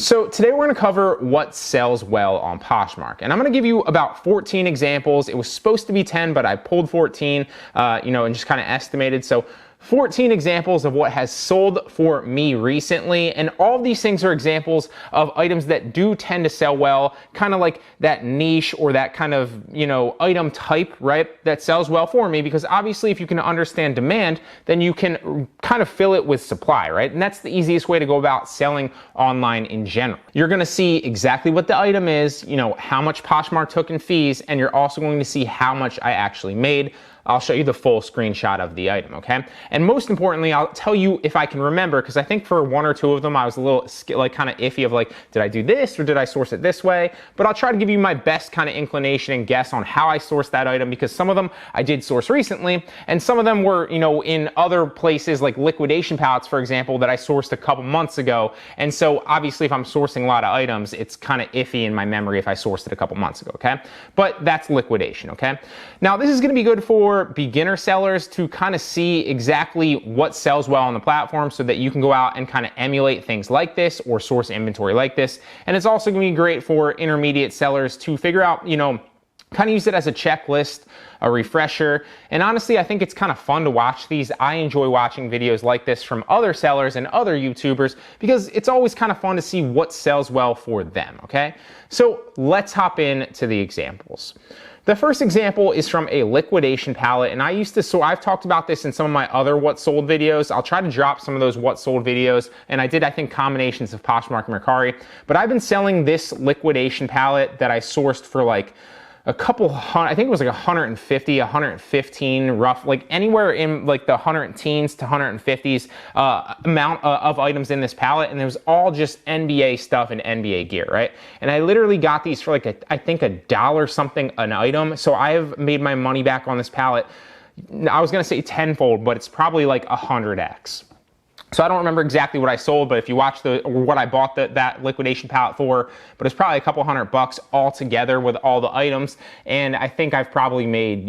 So today we're going to cover what sells well on Poshmark, and I'm going to give you about 14 examples. It was supposed to be 10, but I pulled 14, and just kind of estimated. So 14 examples of what has sold for me recently, and all of these things are examples of items that do tend to sell well, kind of like that niche or that kind of, item type, right, that sells well for me, because obviously if you can understand demand, then you can kind of fill it with supply, right? And that's the easiest way to go about selling online in general. You're going to see exactly what the item is, how much Poshmark took in fees, and you're also going to see how much I actually made. I'll show you the full screenshot of the item, okay? And most importantly, I'll tell you if I can remember, because I think for one or two of them, I was a little kind of iffy of did I do this or did I source it this way? But I'll try to give you my best kind of inclination and guess on how I sourced that item, because some of them I did source recently, and some of them were, in other places like liquidation pallets, for example, that I sourced a couple months ago. And so obviously if I'm sourcing a lot of items, it's kind of iffy in my memory if I sourced it a couple months ago, okay? But that's liquidation, okay? Now this is gonna be good for beginner sellers to kind of see exactly what sells well on the platform so that you can go out and kind of emulate things like this or source inventory like this. And it's also going to be great for intermediate sellers to figure out, kind of use it as a checklist, a refresher. And honestly, I think it's kind of fun to watch these. I enjoy watching videos like this from other sellers and other YouTubers because it's always kind of fun to see what sells well for them, okay? So let's hop into the examples. The first example is from a liquidation pallet, and I've talked about this in some of my other what sold videos. I'll try to drop some of those what sold videos, and I did, I think, combinations of Poshmark and Mercari, but I've been selling this liquidation pallet that I sourced for a couple hundred, I think it was 150, 115 rough, anywhere in the 110s to 150s amount of items in this pallet, and it was all just NBA stuff and NBA gear, right? And I literally got these for I think $1 something an item, so I have made my money back on this pallet. I was gonna say tenfold, but it's probably 100x. So I don't remember exactly what I sold, but if you watch what I bought that liquidation pallet for, but it's probably a couple $100 all together with all the items. And I think I've probably made,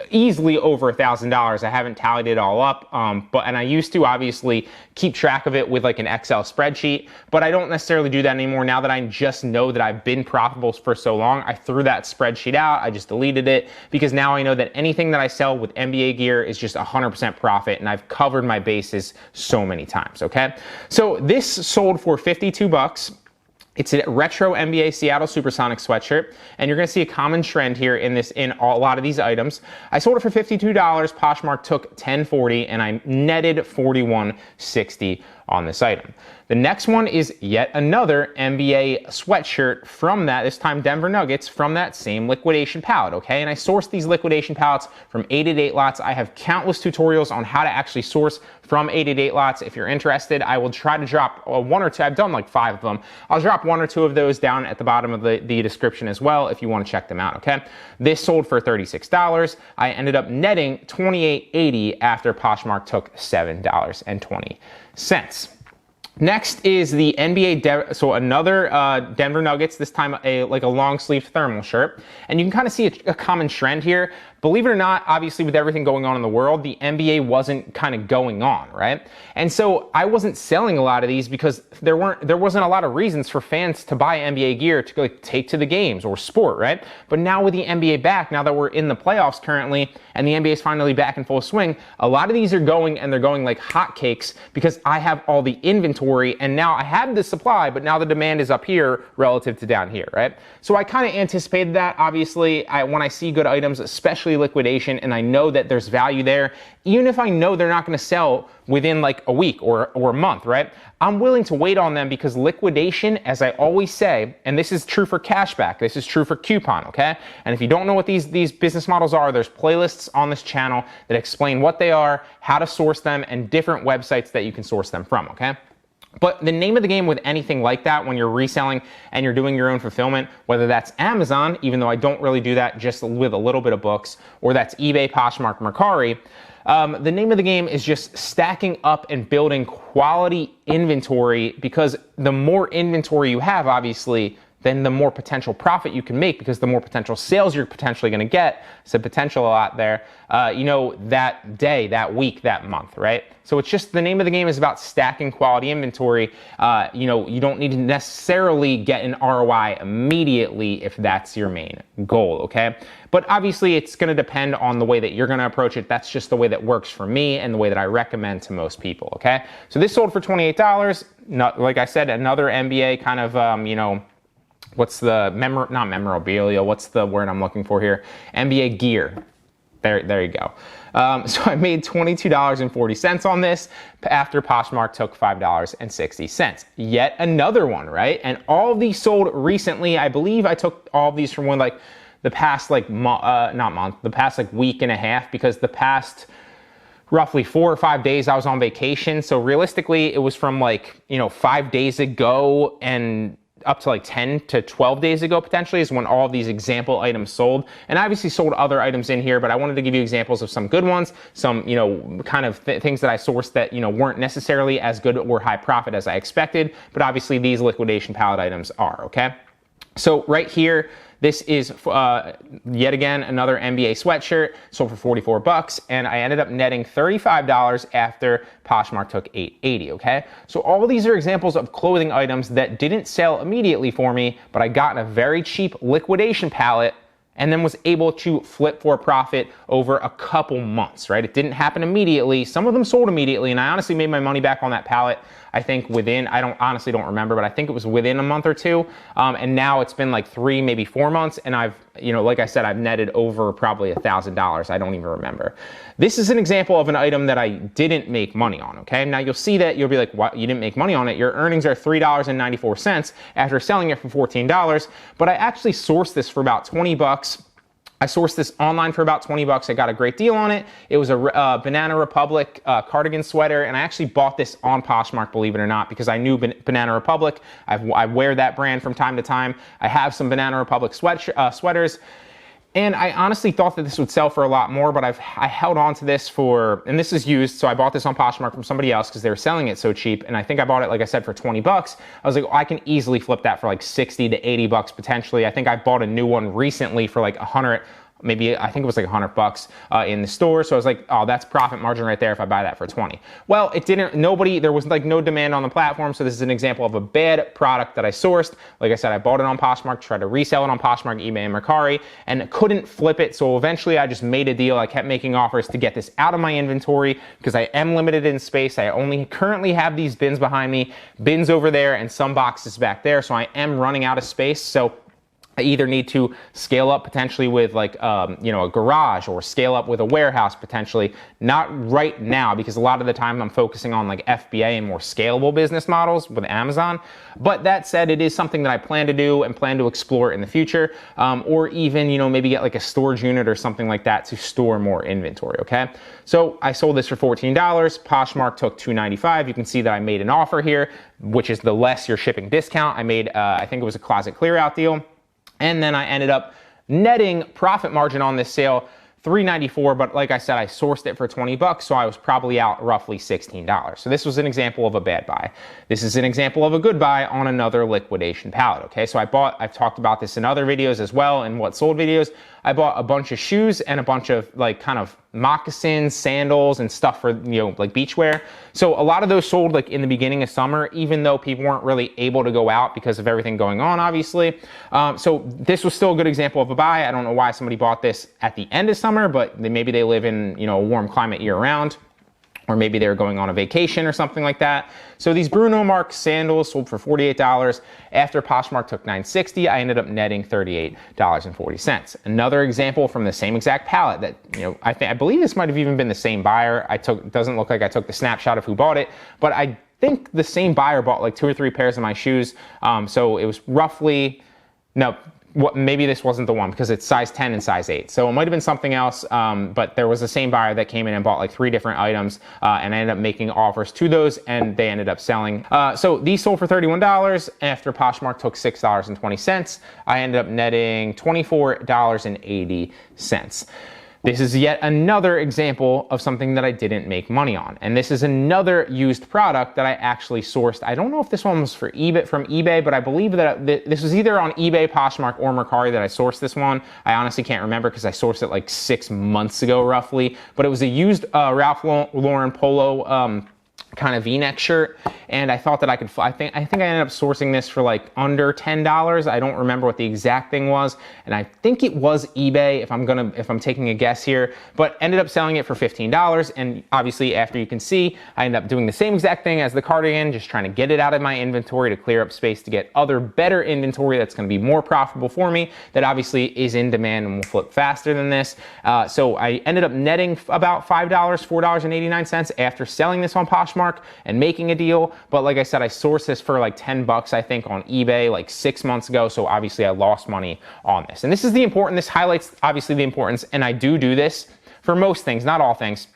easily over $1,000. I haven't tallied it all up, and I used to obviously keep track of it with an Excel spreadsheet, but I don't necessarily do that anymore. Now that I just know that I've been profitable for so long, I threw that spreadsheet out. I just deleted it because now I know that anything that I sell with NBA gear is just 100% profit, and I've covered my bases so many times, okay? So this sold for $52. It's a retro NBA Seattle Supersonic sweatshirt, and you're gonna see a common trend here in a lot of these items. I sold it for $52, Poshmark took $10.40, and I netted $41.60 on this item. The next one is yet another NBA sweatshirt from that, this time Denver Nuggets, from that same liquidation pallet, okay? And I sourced these liquidation pallets from 888 lots. I have countless tutorials on how to actually source from 888 lots. If you're interested, I will try to drop one or two. I've done 5 of them. I'll drop one or two of those down at the bottom of the description as well if you want to check them out, okay? This sold for $36. I ended up netting $28.80 after Poshmark took $7.20. Next is the NBA, so another Denver Nuggets, this time a long sleeve thermal shirt. And you can kind of see a common trend here. Believe it or not, obviously with everything going on in the world, the NBA wasn't kind of going on, right? And so I wasn't selling a lot of these because there wasn't a lot of reasons for fans to buy NBA gear to go take to the games or sport, right? But now with the NBA back, now that we're in the playoffs currently and the NBA is finally back in full swing, a lot of these are going, and they're going like hotcakes because I have all the inventory, and now I have the supply, but now the demand is up here relative to down here, right? So I kind of anticipated that. Obviously, when I see good items, especially liquidation, and I know that there's value there, even if I know they're not going to sell within a week or a month, right? I'm willing to wait on them because liquidation, as I always say, and this is true for Cashback, this is true for coupon, okay? And if you don't know what these business models are, there's playlists on this channel that explain what they are, how to source them, and different websites that you can source them from, okay? But the name of the game with anything like that, when you're reselling and you're doing your own fulfillment, whether that's Amazon, even though I don't really do that, just with a little bit of books, or that's eBay, Poshmark, Mercari, the name of the game is just stacking up and building quality inventory, because the more inventory you have, obviously, then the more potential profit you can make, because the more potential sales you're potentially going to get. So potential a lot there, that day, that week, that month, right? So it's just, the name of the game is about stacking quality inventory. You don't need to necessarily get an ROI immediately if that's your main goal, okay? But obviously it's going to depend on the way that you're going to approach it. That's just the way that works for me and the way that I recommend to most people, okay? So this sold for $28. Like I said, another NBA kind of, what's the, not memorabilia, what's the word I'm looking for here? NBA gear. There you go. So I made $22.40 on this after Poshmark took $5.60. Yet another one, right? And all of these sold recently. I believe I took all of these from the past the past week and a half, because the past roughly 4 or 5 days I was on vacation. So realistically, it was from 5 days ago and up to 10 to 12 days ago potentially is when all of these example items sold. And I obviously sold other items in here, but I wanted to give you examples of some good ones, some kind of things that I sourced that weren't necessarily as good or high profit as I expected, but obviously these liquidation pallet items are, okay? So right here, this is yet again another NBA sweatshirt, sold for 44 bucks, and I ended up netting $35 after Poshmark took $8.80, okay? So all of these are examples of clothing items that didn't sell immediately for me, but I got in a very cheap liquidation pallet and then was able to flip for a profit over a couple months, right? It didn't happen immediately. Some of them sold immediately, and I honestly made my money back on that pallet, I think within, honestly don't remember, but I think it was within a month or two. And now it's been 3, maybe 4 months, and I've, like I said, I've netted over probably $1,000. I don't even remember. This is an example of an item that I didn't make money on, okay? Now you'll see that, you'll be like, what, you didn't make money on it? Your earnings are $3.94 after selling it for $14, but I actually sourced this for about 20 bucks. I sourced this online for about 20 bucks. I got a great deal on it. It was a Banana Republic cardigan sweater, and I actually bought this on Poshmark, believe it or not, because I knew Banana Republic. I wear that brand from time to time. I have some Banana Republic sweaters. And I honestly thought that this would sell for a lot more, but I held on to this for, and this is used, so I bought this on Poshmark from somebody else because they were selling it so cheap, and I think I bought it, like I said, for 20 bucks. I was like, I can easily flip that for 60 to 80 bucks potentially. I think I bought a new one recently for 100, maybe I think it was $100 in the store. So I was like, oh, that's profit margin right there if I buy that for 20. Well, it didn't, there was no demand on the platform. So this is an example of a bad product that I sourced. Like I said, I bought it on Poshmark, tried to resell it on Poshmark, eBay, and Mercari, and couldn't flip it. So eventually I just made a deal. I kept making offers to get this out of my inventory because I am limited in space. I only currently have these bins behind me, bins over there, and some boxes back there. So I am running out of space. So I either need to scale up potentially with a garage, or scale up with a warehouse potentially. Not right now, because a lot of the time I'm focusing on FBA and more scalable business models with Amazon. But that said, it is something that I plan to do and plan to explore in the future, or even maybe get a storage unit or something like that to store more inventory. Okay, so I sold this for $14. Poshmark took $2.95. You can see that I made an offer here, which is the less your shipping discount. I made I think it was a closet clear out deal. And then I ended up netting profit margin on this sale, $3.94, but like I said, I sourced it for 20 bucks, so I was probably out roughly $16. So this was an example of a bad buy. This is an example of a good buy on another liquidation pallet, okay? So I've talked about this in other videos as well, and what sold videos. I bought a bunch of shoes and a bunch of kind of moccasins, sandals, and stuff for, beachwear. So a lot of those sold in the beginning of summer, even though people weren't really able to go out because of everything going on, obviously. So this was still a good example of a buy. I don't know why somebody bought this at the end of summer, but maybe they live in, a warm climate year round. Or maybe they were going on a vacation or something like that. So these Bruno Mars sandals sold for $48. After Poshmark took $9.60, I ended up netting $38.40. Another example from the same exact pallet that, I believe this might have even been the same buyer. It doesn't look like I took the snapshot of who bought it, but I think the same buyer bought 2 or 3 pairs of my shoes. So it was roughly, maybe this wasn't the one because it's size 10 and size 8. So it might have been something else, but there was the same buyer that came in and bought 3 different items, and I ended up making offers to those, and they ended up selling. So these sold for $31. After Poshmark took $6.20, I ended up netting $24.80. This is yet another example of something that I didn't make money on. And this is another used product that I actually sourced. I don't know if this one was from eBay, but I believe that this was either on eBay, Poshmark, or Mercari that I sourced this one. I honestly can't remember because I sourced it like 6 months ago roughly, but it was a used Ralph Lauren polo kind of V-neck shirt, and I thought that I think I ended up sourcing this for like under $10. I don't remember what the exact thing was, and I think it was eBay if I'm taking a guess here, but ended up selling it for $15. And obviously, after you can see, I ended up doing the same exact thing as the cardigan, just trying to get it out of my inventory to clear up space to get other better inventory that's going to be more profitable for me, that obviously is in demand and will flip faster than this. So I ended up netting about $5, $4.89 after selling this on Poshmark and making a deal. But like I said, I sourced this for like 10 bucks, I think, on eBay like 6 months ago. So obviously I lost money on this. And this highlights obviously the importance. And I do this for most things, not all things,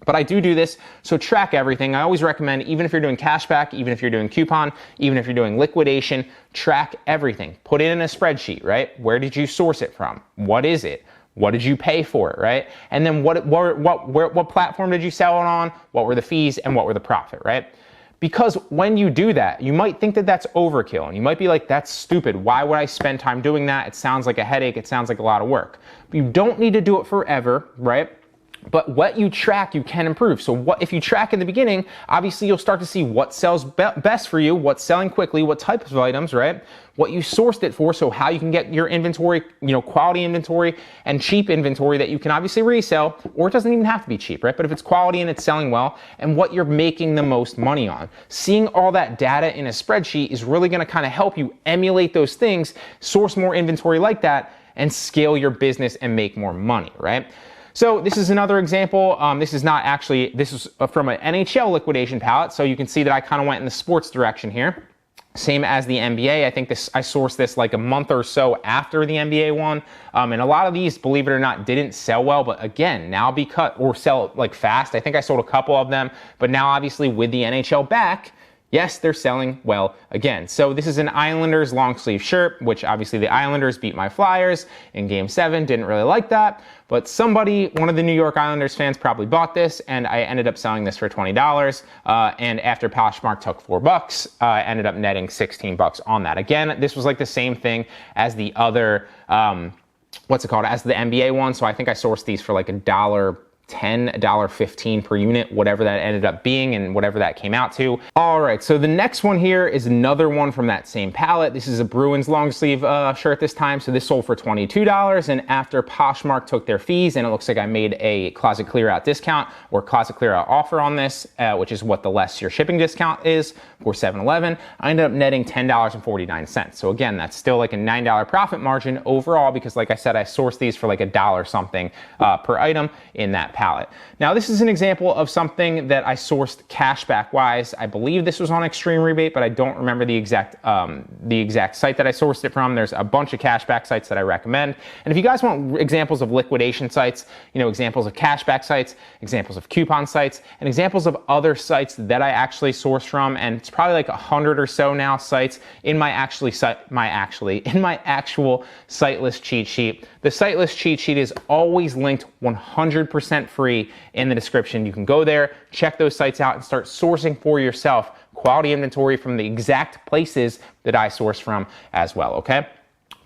but I do this. So track everything. I always recommend, even if you're doing cashback, even if you're doing coupon, even if you're doing liquidation, track everything. Put it in a spreadsheet, right? Where did you source it from? What is it? What did you pay for it, right? And then what platform did you sell it on? What were the fees and what were the profit, right? Because when you do that, you might think that that's overkill, and you might be like, that's stupid. Why would I spend time doing that? It sounds like a headache. It sounds like a lot of work. But you don't need to do it forever, right? But what you track, you can improve. So if you track in the beginning, obviously you'll start to see what sells best for you, what's selling quickly, what types of items, right? What you sourced it for, so how you can get your inventory, quality inventory and cheap inventory that you can obviously resell, or it doesn't even have to be cheap, right? But if it's quality and it's selling well, and what you're making the most money on. Seeing all that data in a spreadsheet is really gonna kind of help you emulate those things, source more inventory like that, and scale your business and make more money, right? So this is another example. This is from an NHL liquidation pallet. So you can see that I kind of went in the sports direction here. Same as the NBA. I think I sourced this like a month or so after the NBA one. And a lot of these, believe it or not, didn't sell well. But again, now sell like fast. I think I sold a couple of them. But now obviously with the NHL back, yes, they're selling well again. So this is an Islanders long sleeve shirt, which obviously the Islanders beat my Flyers in Game 7. Didn't really like that. But one of the New York Islanders fans probably bought this, and I ended up selling this for $20. And after Poshmark took $4, I ended up netting 16 bucks on that. Again, this was like the same thing as the other, as the NBA one. So I think I sourced these for like $1.10, $1.15 per unit, whatever that ended up being and whatever that came out to. All right, so the next one here is another one from that same palette. This is a Bruins long sleeve shirt this time. So this sold for $22, and after Poshmark took their fees, and it looks like I made a closet clear out discount or closet clear out offer on this, which is what the less your shipping discount is for 7-Eleven, I ended up netting $10.49. So again, that's still like a $9 profit margin overall, because like I said, I sourced these for like $1 something per item in that palette. Now this is an example of something that I sourced cashback wise. I believe this was on Extreme Rebate, but I don't remember the exact site that I sourced it from. There's a bunch of cashback sites that I recommend. And if you guys want examples of liquidation sites, examples of cashback sites, examples of coupon sites, and examples of other sites that I actually source from, and it's probably like 100 or so now sites in my actual siteless cheat sheet. The siteless cheat sheet is always linked 100% free in the description. You can go there, check those sites out, and start sourcing for yourself quality inventory from the exact places that I source from as well, okay?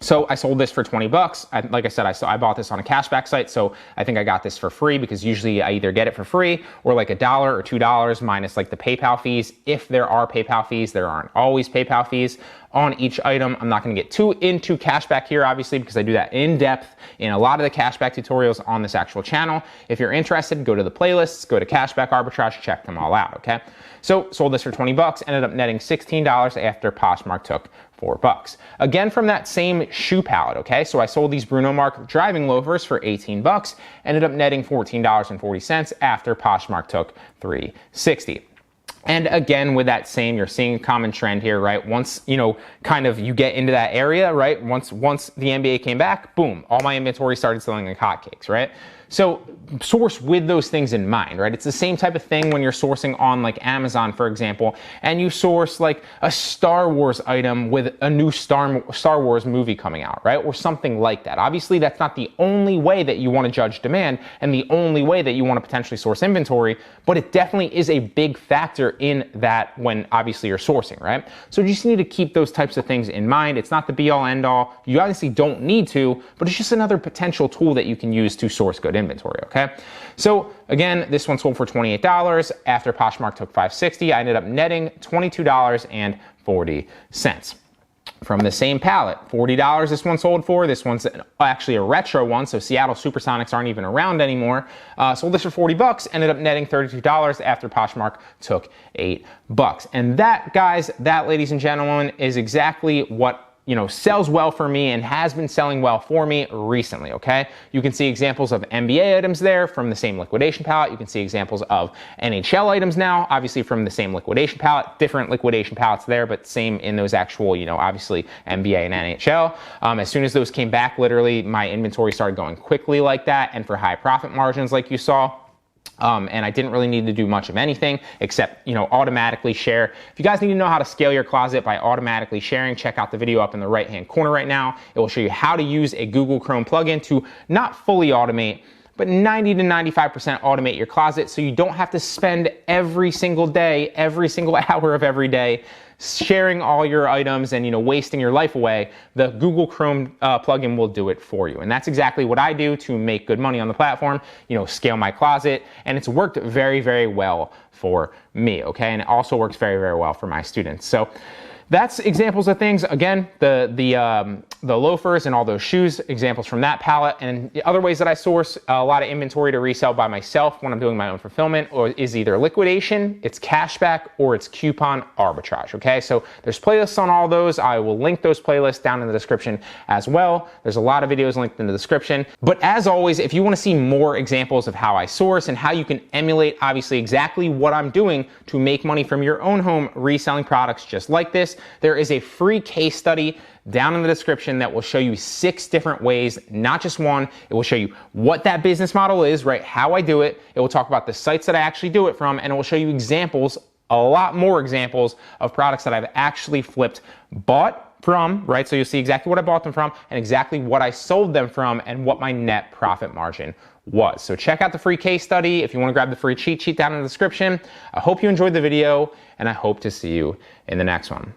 So I sold this for 20 bucks. Like I said, I bought this on a cashback site, so I think I got this for free, because usually I either get it for free or like $1 or $2 minus like the PayPal fees. If there are PayPal fees, there aren't always PayPal fees on each item. I'm not going to get too into cashback here, obviously, because I do that in depth in a lot of the cashback tutorials on this actual channel. If you're interested, go to the playlists, go to Cashback Arbitrage, check them all out, okay? So sold this for 20 bucks, ended up netting $16 after Poshmark took $4. Again, from that same shoe palette, okay? So I sold these Bruno Mars driving loafers for 18 bucks, ended up netting $14.40 after Poshmark took $3.60. And again, with that same, you're seeing a common trend here, right? Once, you get into that area, right? Once the NBA came back, boom, all my inventory started selling like hotcakes, right? So source with those things in mind, right? It's the same type of thing when you're sourcing on like Amazon, for example, and you source like a Star Wars item with a new Star Wars movie coming out, right? Or something like that. Obviously, that's not the only way that you want to judge demand and the only way that you want to potentially source inventory, but it definitely is a big factor in that when obviously you're sourcing, right? So you just need to keep those types of things in mind. It's not the be all end all. You obviously don't need to, but it's just another potential tool that you can use to source good inventory, okay? So again, this one sold for $28. After Poshmark took $5.60, I ended up netting $22.40. From the same pallet, $40 this one sold for. This one's actually a retro one, so Seattle Supersonics aren't even around anymore. Sold this for $40, ended up netting $32 after Poshmark took $8. And that, guys, that, ladies and gentlemen, is exactly what sells well for me and has been selling well for me recently, okay? You can see examples of NBA items there from the same liquidation palette. You can see examples of NHL items now, obviously from the same liquidation palette, different liquidation palettes there, but same in those actual, obviously NBA and NHL. As soon as those came back, literally my inventory started going quickly like that, and for high profit margins like you saw. And I didn't really need to do much of anything except, automatically share. If you guys need to know how to scale your closet by automatically sharing, check out the video up in the right-hand corner right now. It will show you how to use a Google Chrome plugin to not fully automate, but 90 to 95% automate your closet so you don't have to spend every single day, every single hour of every day sharing all your items and wasting your life away. The Google Chrome plugin will do it for you, and that's exactly what I do to make good money on the platform. Scale my closet, and it's worked very, very well for me. Okay, and it also works very, very well for my students. So that's examples of things. Again, the loafers and all those shoes, examples from that palette. And the other ways that I source a lot of inventory to resell by myself when I'm doing my own fulfillment is either liquidation, it's cashback, or it's coupon arbitrage, okay? So there's playlists on all those. I will link those playlists down in the description as well. There's a lot of videos linked in the description. But as always, if you want to see more examples of how I source and how you can emulate obviously exactly what I'm doing to make money from your own home reselling products just like this, there is a free case study down in the description that will show you 6 different ways, not just one. It will show you what that business model is, right? How I do it. It will talk about the sites that I actually do it from, and it will show you examples, a lot more examples of products that I've actually flipped, bought from, right? So you'll see exactly what I bought them from and exactly what I sold them from and what my net profit margin was. So check out the free case study if you want to grab the free cheat sheet down in the description. I hope you enjoyed the video, and I hope to see you in the next one.